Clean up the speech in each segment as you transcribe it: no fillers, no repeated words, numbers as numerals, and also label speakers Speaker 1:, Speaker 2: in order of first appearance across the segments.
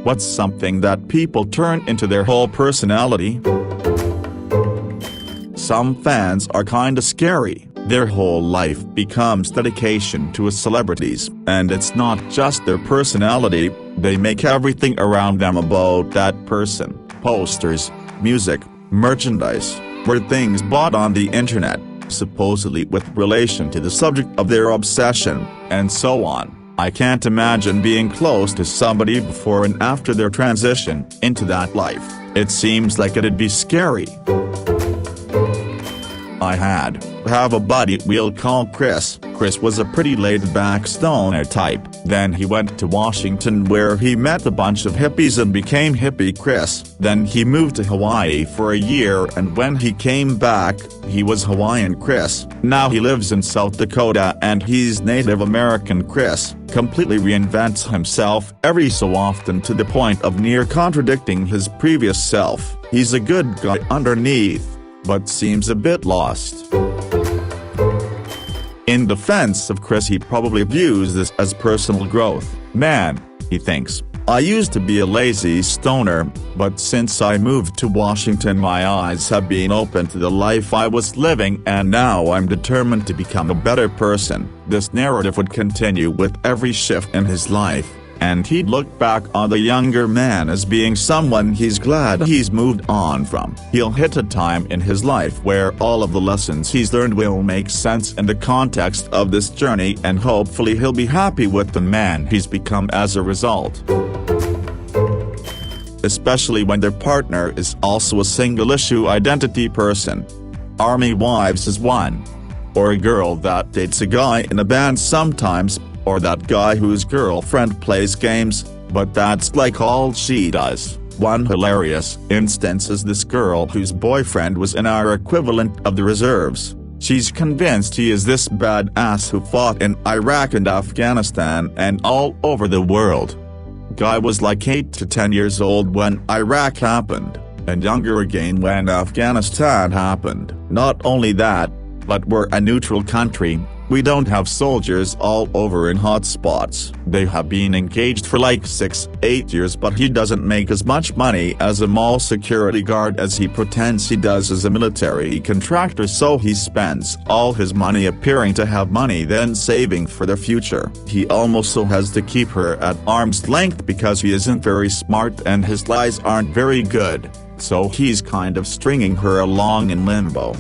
Speaker 1: What's something that people turn into their whole personality? Some fans are kinda scary. Their whole life becomes dedication to a celebrities, and it's not just their personality, they make everything around them about that person. Posters, music, merchandise, or things bought on the internet, supposedly with relation to the subject of their obsession, and so on. I can't imagine being close to somebody before and after their transition into that life. It seems like it'd be scary. I have a buddy we'll call Chris. Chris was a pretty laid-back stoner type. Then he went to Washington where he met a bunch of hippies and became Hippie Chris. Then he moved to Hawaii for a year, and when he came back, he was Hawaiian Chris. Now he lives in South Dakota and he's Native American Chris. Completely reinvents himself every so often to the point of near contradicting his previous self. He's a good guy underneath, but seems a bit lost. In defense of Chris, he probably views this as personal growth. Man, he thinks, I used to be a lazy stoner, but since I moved to Washington my eyes have been open to the life I was living, and now I'm determined to become a better person. This narrative would continue with every shift in his life, and he'd look back on the younger man as being someone he's glad he's moved on from. He'll hit a time in his life where all of the lessons he's learned will make sense in the context of this journey, and hopefully he'll be happy with the man he's become as a result. Especially when their partner is also a single-issue identity person. Army wives is one. Or a girl that dates a guy in a band sometimes, or that guy whose girlfriend plays games, but that's like all she does. One hilarious instance is this girl whose boyfriend was in our equivalent of the reserves. She's convinced he is this badass who fought in Iraq and Afghanistan and all over the world. Guy was like 8 to 10 years old when Iraq happened, and younger again when Afghanistan happened. Not only that, but we're a neutral country. We don't have soldiers all over in hot spots. They have been engaged for like 6-8 years, but he doesn't make as much money as a mall security guard as he pretends he does as a military contractor, so he spends all his money appearing to have money then saving for the future. He also has to keep her at arm's length because he isn't very smart and his lies aren't very good, so he's kind of stringing her along in limbo.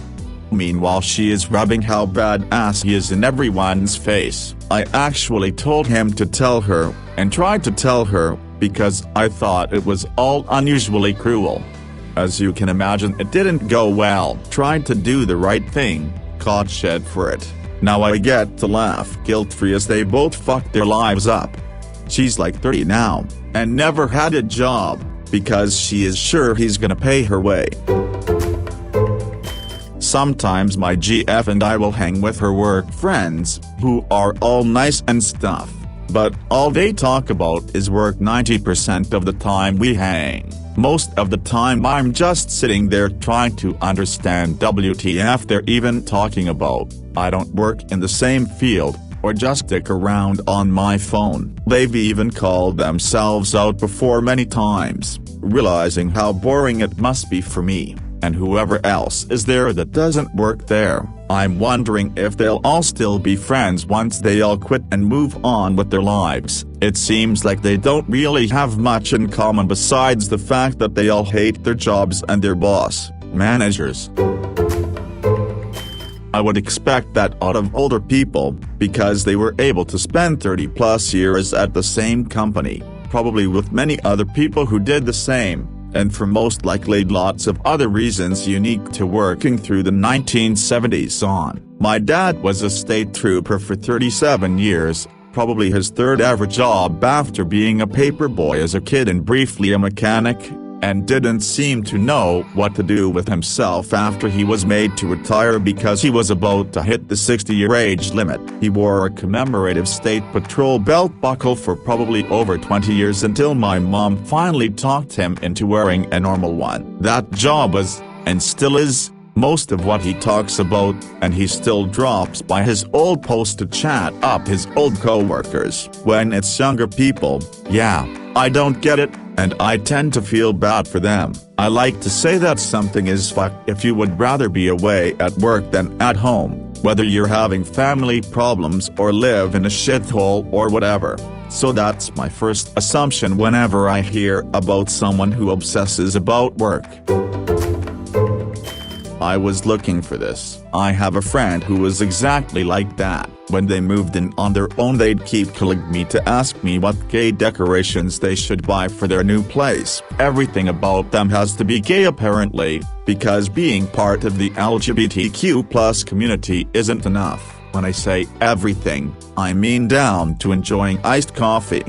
Speaker 1: Meanwhile, she is rubbing how badass he is in everyone's face. I actually told him to tell her, and tried to tell her, because I thought it was all unusually cruel. As you can imagine, it didn't go well. Tried to do the right thing, caught shit for it. Now I get to laugh guilt-free as they both fucked their lives up. She's like 30 now, and never had a job, because she is sure he's gonna pay her way. Sometimes my GF and I will hang with her work friends, who are all nice and stuff, but all they talk about is work 90% of the time we hang. Most of the time I'm just sitting there trying to understand WTF they're even talking about. I don't work in the same field, or just stick around on my phone. They've even called themselves out before many times, realizing how boring it must be for me, and whoever else is there that doesn't work there. I'm wondering if they'll all still be friends once they all quit and move on with their lives. It seems like they don't really have much in common besides the fact that they all hate their jobs and their boss, managers. I would expect that out of older people, because they were able to spend 30+ years at the same company, probably with many other people who did the same, and for most likely lots of other reasons unique to working through the 1970s on. My dad was a state trooper for 37 years, probably his third ever job after being a paperboy as a kid and briefly a mechanic, and didn't seem to know what to do with himself after he was made to retire because he was about to hit the 60-year age limit. He wore a commemorative state patrol belt buckle for probably over 20 years until my mom finally talked him into wearing a normal one. That job was, and still is, most of what he talks about, and he still drops by his old post to chat up his old co-workers. When it's younger people, yeah, I don't get it, and I tend to feel bad for them. I like to say that something is fucked if you would rather be away at work than at home, whether you're having family problems or live in a shithole or whatever. So that's my first assumption whenever I hear about someone who obsesses about work. I was looking for this. I have a friend who was exactly like that. When they moved in on their own, they'd keep calling me to ask me what gay decorations they should buy for their new place. Everything about them has to be gay apparently, because being part of the LGBTQ+ community isn't enough. When I say everything, I mean down to enjoying iced coffee.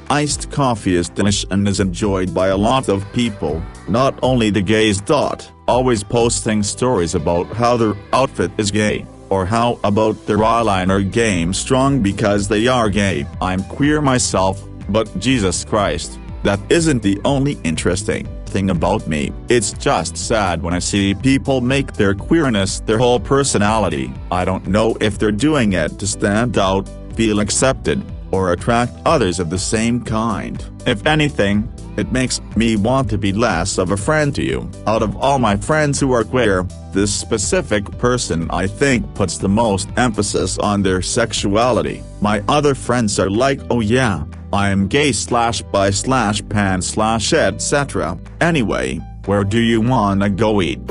Speaker 1: Iced coffee is delish and is enjoyed by a lot of people, not only the gays. Always posting stories about how their outfit is gay, or how about their eyeliner game strong because they are gay. I'm queer myself, but Jesus Christ, that isn't the only interesting thing about me. It's just sad when I see people make their queerness their whole personality. I don't know if they're doing it to stand out, feel accepted, or attract others of the same kind. If anything, it makes me want to be less of a friend to you. Out of all my friends who are queer, this specific person I think puts the most emphasis on their sexuality. My other friends are like, oh yeah, I am gay /bi pan etc. Anyway, where do you wanna go eat?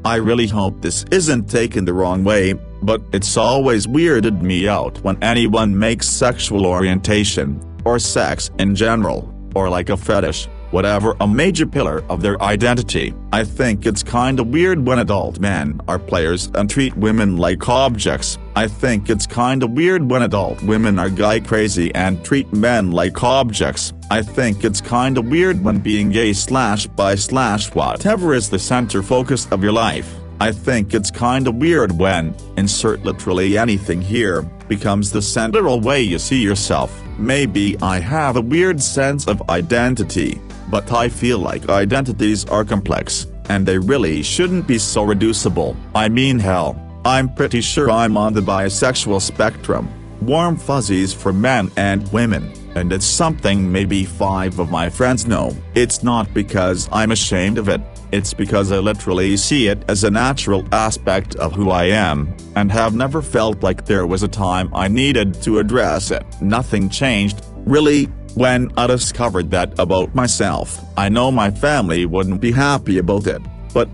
Speaker 1: I really hope this isn't taken the wrong way, but it's always weirded me out when anyone makes sexual orientation, or sex in general, or like a fetish, whatever, a major pillar of their identity. I think it's kinda weird when adult men are players and treat women like objects. I think it's kinda weird when adult women are guy crazy and treat men like objects. I think it's kinda weird when being gay /bi whatever is the center focus of your life. I think it's kinda weird when, insert literally anything here, becomes the central way you see yourself. Maybe I have a weird sense of identity, but I feel like identities are complex, and they really shouldn't be so reducible. I mean hell, I'm pretty sure I'm on the bisexual spectrum. Warm fuzzies for men and women, and it's something maybe 5 of my friends know. It's not because I'm ashamed of it. It's because I literally see it as a natural aspect of who I am, and have never felt like there was a time I needed to address it. Nothing changed, really, when I discovered that about myself. I know my family wouldn't be happy about it, but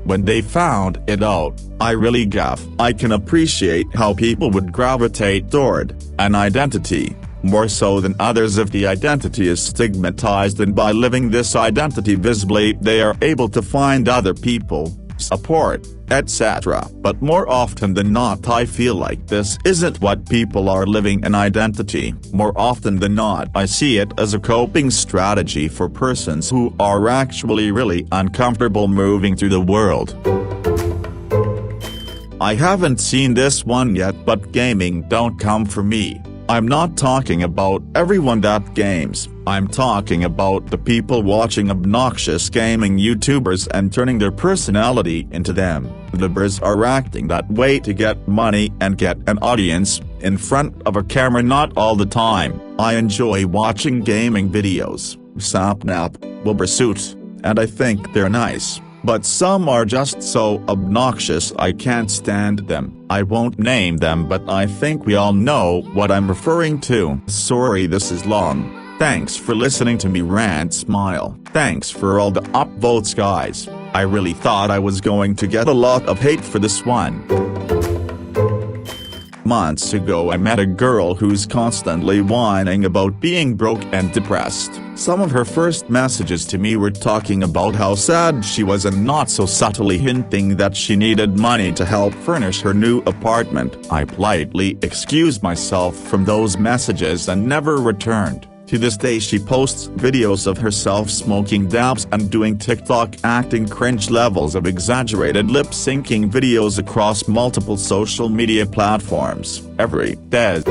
Speaker 1: when they found it out, I really gaff. I can appreciate how people would gravitate toward an identity, more so than others if the identity is stigmatized, and by living this identity visibly they are able to find other people, support, etc. But more often than not I feel like this isn't what people are living an identity. More often than not I see it as a coping strategy for persons who are actually really uncomfortable moving through the world. I haven't seen this one yet, but gaming don't come for me. I'm not talking about everyone that games, I'm talking about the people watching obnoxious gaming YouTubers and turning their personality into them. The bers are acting that way to get money and get an audience, in front of a camera not all the time. I enjoy watching gaming videos, Sapnap, Wilbursuit, and I think they're nice. But some are just so obnoxious I can't stand them. I won't name them, but I think we all know what I'm referring to. Sorry this is long. Thanks for listening to me rant. Smile. Thanks for all the upvotes guys. I really thought I was going to get a lot of hate for this one. Months ago I met a girl who's constantly whining about being broke and depressed. Some of her first messages to me were talking about how sad she was and not so subtly hinting that she needed money to help furnish her new apartment. I politely excused myself from those messages and never returned. To this day she posts videos of herself smoking dabs and doing TikTok acting cringe levels of exaggerated lip-syncing videos across multiple social media platforms every day.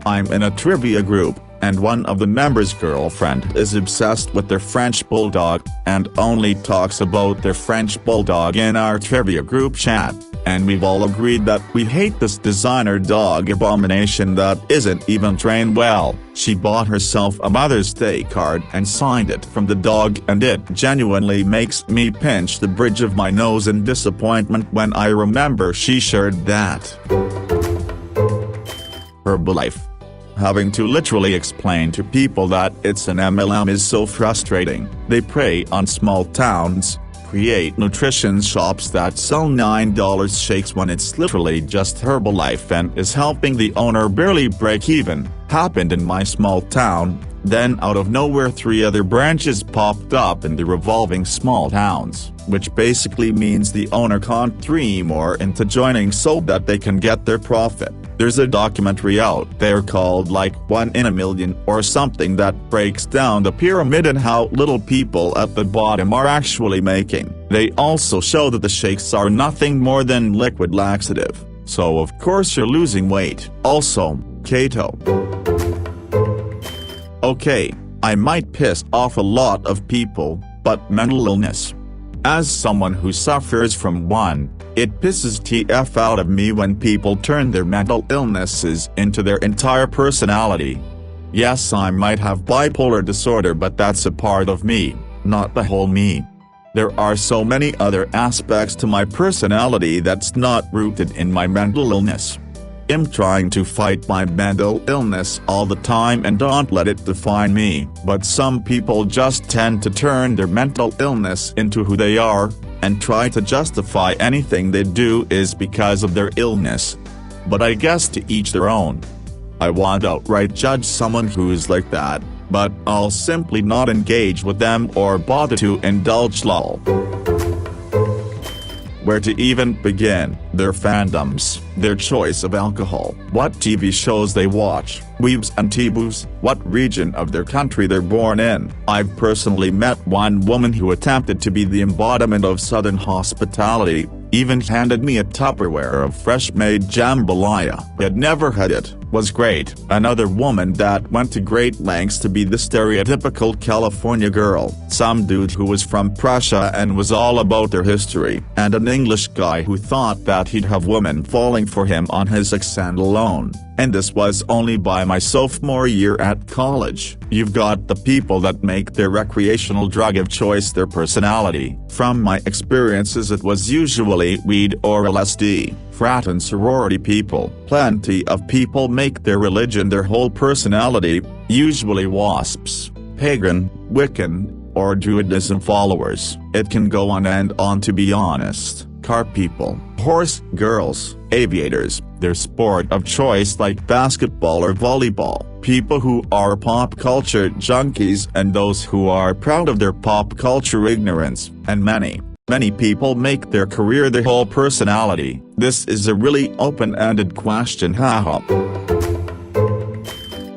Speaker 1: I'm in a trivia group, and one of the members' girlfriend is obsessed with their French bulldog, and only talks about their French bulldog in our trivia group chat. and we've all agreed that we hate this designer dog abomination that isn't even trained well. She bought herself a Mother's Day card and signed it from the dog, and it genuinely makes me pinch the bridge of my nose in disappointment when I remember she shared that. Herbalife. Having to literally explain to people that it's an MLM is so frustrating. They prey on small towns, create nutrition shops that sell $9 shakes when it's literally just Herbalife and is helping the owner barely break even. Happened in my small town, then out of nowhere 3 other branches popped up in the revolving small towns, which basically means the owner can't 3 more into joining so that they can get their profit. There's a documentary out there called like 1 in a Million or something that breaks down the pyramid and how little people at the bottom are actually making. They also show that the shakes are nothing more than liquid laxative, so of course you're losing weight. Also, keto. Okay, I might piss off a lot of people, but mental illness. As someone who suffers from one, it pisses TF out of me when people turn their mental illnesses into their entire personality. Yes, I might have bipolar disorder, but that's a part of me, not the whole me. There are so many other aspects to my personality that's not rooted in my mental illness. I'm trying to fight my mental illness all the time and don't let it define me, but some people just tend to turn their mental illness into who they are, and try to justify anything they do is because of their illness. But I guess to each their own. I won't outright judge someone who's like that, but I'll simply not engage with them or bother to indulge. Lol. Where to even begin? Their fandoms, their choice of alcohol, what TV shows they watch, weebs and t-boos, what region of their country they're born in. I've personally met one woman who attempted to be the embodiment of Southern hospitality, even handed me a Tupperware of fresh-made jambalaya. Had never had it, was great. Another woman that went to great lengths to be the stereotypical California girl. Some dude who was from Prussia and was all about their history. And an English guy who thought that he'd have women falling for him on his accent alone. And this was only by my sophomore year at college. You've got the people that make their recreational drug of choice their personality. From my experiences, it was usually weed or LSD. Frat and sorority people. Plenty of people make their religion their whole personality, usually WASPs, pagan, Wiccan, or Druidism followers. It can go on and on, to be honest. Car people, horse girls, aviators, their sport of choice like basketball or volleyball, people who are pop culture junkies and those who are proud of their pop culture ignorance, and many people make their career their whole personality. This is a really open-ended question, haha.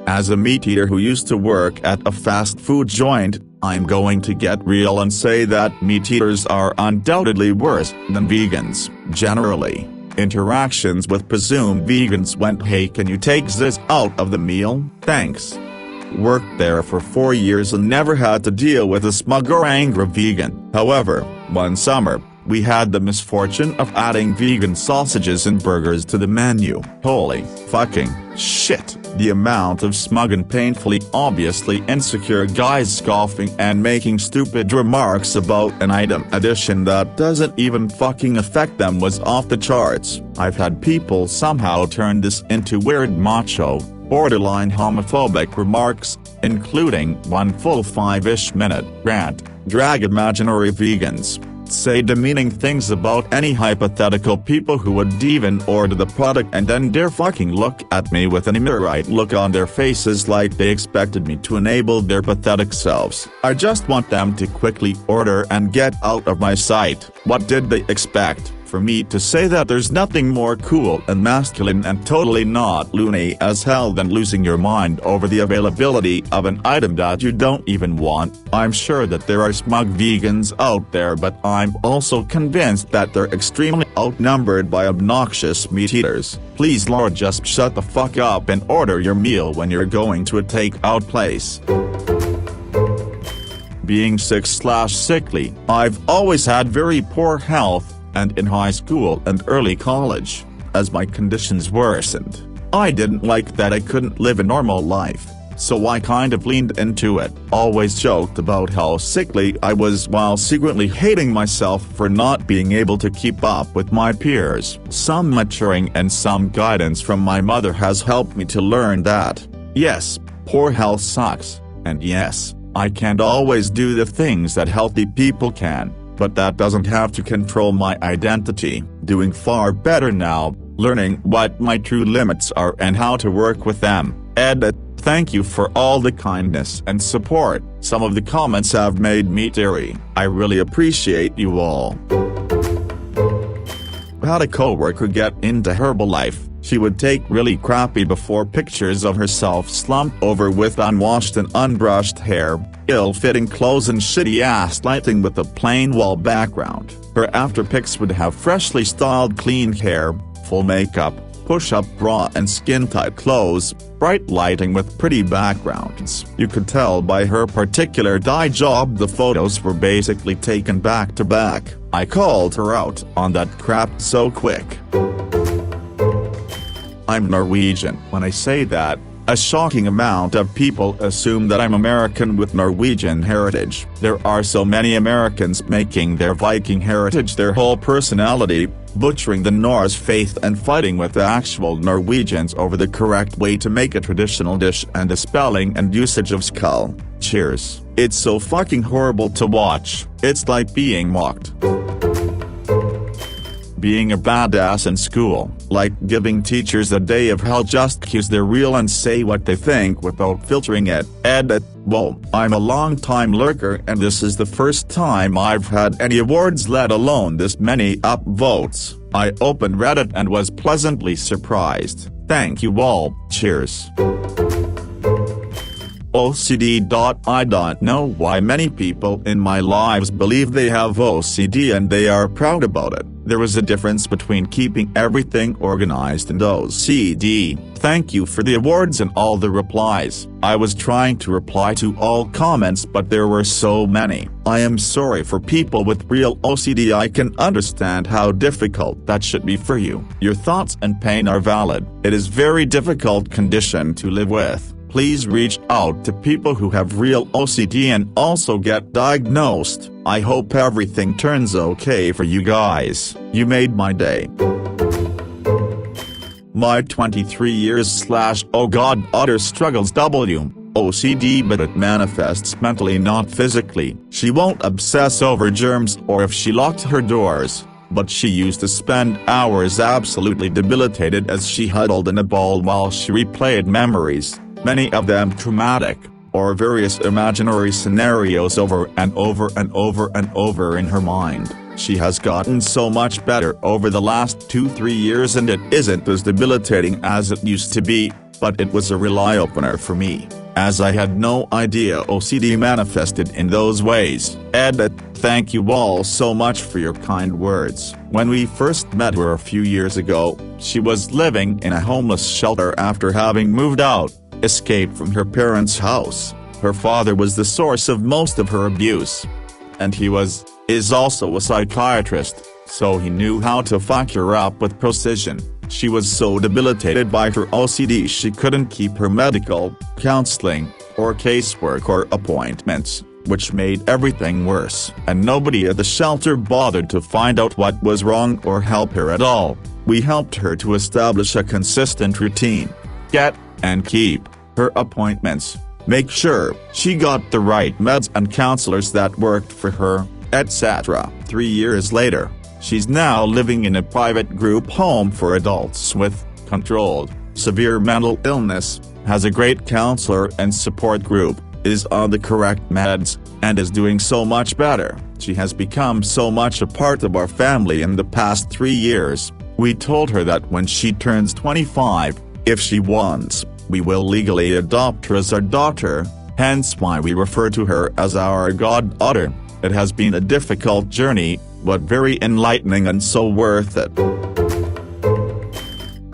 Speaker 1: As a meat eater who used to work at a fast food joint, I'm going to get real and say that meat eaters are undoubtedly worse than vegans. Generally, interactions with presumed vegans went, "Hey, can you take this out of the meal? Thanks." Worked there for 4 years and never had to deal with a smug or angry vegan. However, one summer, we had the misfortune of adding vegan sausages and burgers to the menu. Holy fucking shit. The amount of smug and painfully obviously insecure guys scoffing and making stupid remarks about an item addition that doesn't even fucking affect them was off the charts. I've had people somehow turn this into weird macho, borderline homophobic remarks, including one full 5-ish minute rant, drag imaginary vegans, say demeaning things about any hypothetical people who would even order the product, and then dare fucking look at me with an immerite look on their faces like they expected me to enable their pathetic selves. I just want them to quickly order and get out of my sight. What did they expect? For me to say that there's nothing more cool and masculine and totally not loony as hell than losing your mind over the availability of an item that you don't even want. I'm sure that there are smug vegans out there, but I'm also convinced that they're extremely outnumbered by obnoxious meat eaters. Please Lord, just shut the fuck up and order your meal when you're going to a takeout place. Being sick/sickly. I've always had very poor health, and in high school and early college, as my conditions worsened. I didn't like that I couldn't live a normal life, so I kind of leaned into it. Always joked about how sickly I was while secretly hating myself for not being able to keep up with my peers. Some maturing and some guidance from my mother has helped me to learn that, yes, poor health sucks, and yes, I can't always do the things that healthy people can, but that doesn't have to control my identity. Doing far better now, learning what my true limits are and how to work with them. Ed, thank you for all the kindness and support. Some of the comments have made me teary. I really appreciate you all. Had a coworker get into Herbalife. She would take really crappy before pictures of herself slumped over with unwashed and unbrushed hair, ill-fitting clothes and shitty-ass lighting with a plain wall background. Her after pics would have freshly styled clean hair, full makeup, push-up bra and skin-tight clothes, bright lighting with pretty backgrounds. You could tell by her particular dye job the photos were basically taken back to back. I called her out on that crap so quick. I'm Norwegian. When I say that, a shocking amount of people assume that I'm American with Norwegian heritage. There are so many Americans making their Viking heritage their whole personality, butchering the Norse faith and fighting with the actual Norwegians over the correct way to make a traditional dish and the spelling and usage of skull. Cheers. It's so fucking horrible to watch. It's like being mocked. Being a badass in school, like giving teachers a day of hell just 'cause they're real and say what they think without filtering it. Ed, whoa, I'm a long-time lurker and this is the first time I've had any awards, let alone this many upvotes. I opened Reddit and was pleasantly surprised. Thank you all. Cheers. OCD. I don't know why many people in my lives believe they have OCD and they are proud about it. There is a difference between keeping everything organized and OCD. Thank you for the awards and all the replies. I was trying to reply to all comments but there were so many. I am sorry for people with real OCD. I can understand how difficult that should be for you. Your thoughts and pain are valid. It is very difficult condition to live with. Please reach out to people who have real OCD and also get diagnosed. I hope everything turns okay for you guys. You made my day. My 23 years / oh god utter struggles OCD, but it manifests mentally not physically. She won't obsess over germs or if she locked her doors, but she used to spend hours absolutely debilitated as she huddled in a ball while she replayed memories, many of them traumatic, or various imaginary scenarios over and over and over and over in her mind. She has gotten so much better over the last 2-3 years and it isn't as debilitating as it used to be, but it was a real eye-opener for me, as I had no idea OCD manifested in those ways. Ed, thank you all so much for your kind words. When we first met her a few years ago, she was living in a homeless shelter after having moved out, escaped from her parents' house. Her father was the source of most of her abuse. And he is also a psychiatrist, so he knew how to fuck her up with precision. She was so debilitated by her OCD she couldn't keep her medical, counseling, or casework or appointments, which made everything worse. And nobody at the shelter bothered to find out what was wrong or help her at all. We helped her to establish a consistent routine, get and keep her appointments, make sure she got the right meds and counselors that worked for her, etc. 3 years later, she's now living in a private group home for adults with controlled, severe mental illness, has a great counselor and support group, is on the correct meds, and is doing so much better. She has become so much a part of our family in the past 3 years. We told her that when she turns 25, if she wants, we will legally adopt her as our daughter, hence why we refer to her as our goddaughter. It has been a difficult journey, but very enlightening and so worth it.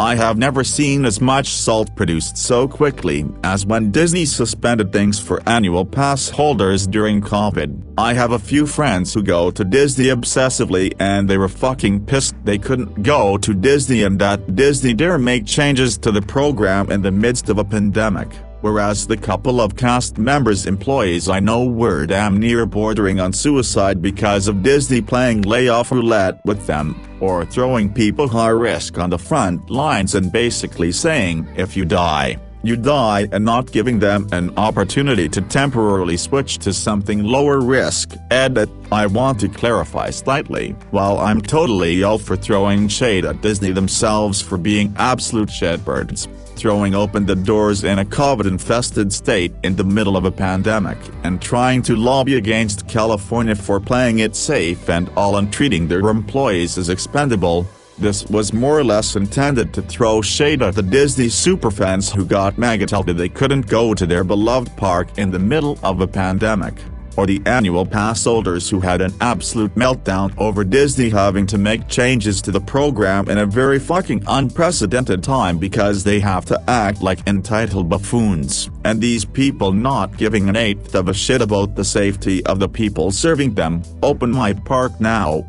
Speaker 1: I have never seen as much salt produced so quickly as when Disney suspended things for annual pass holders during COVID. I have a few friends who go to Disney obsessively and they were fucking pissed they couldn't go to Disney and that Disney dare make changes to the program in the midst of a pandemic. Whereas the couple of cast members employees I know were damn near bordering on suicide because of Disney playing layoff roulette with them, or throwing people high risk on the front lines and basically saying if you die, you die, and not giving them an opportunity to temporarily switch to something lower risk. Edit. I want to clarify slightly, while I'm totally all for throwing shade at Disney themselves for being absolute shitbirds, throwing open the doors in a COVID-infested state in the middle of a pandemic and trying to lobby against California for playing it safe and all and treating their employees as expendable, this was more or less intended to throw shade at the Disney superfans who got mega tilted they couldn't go to their beloved park in the middle of a pandemic, or the annual pass holders who had an absolute meltdown over Disney having to make changes to the program in a very fucking unprecedented time because they have to act like entitled buffoons, and these people not giving an eighth of a shit about the safety of the people serving them. Open my park now.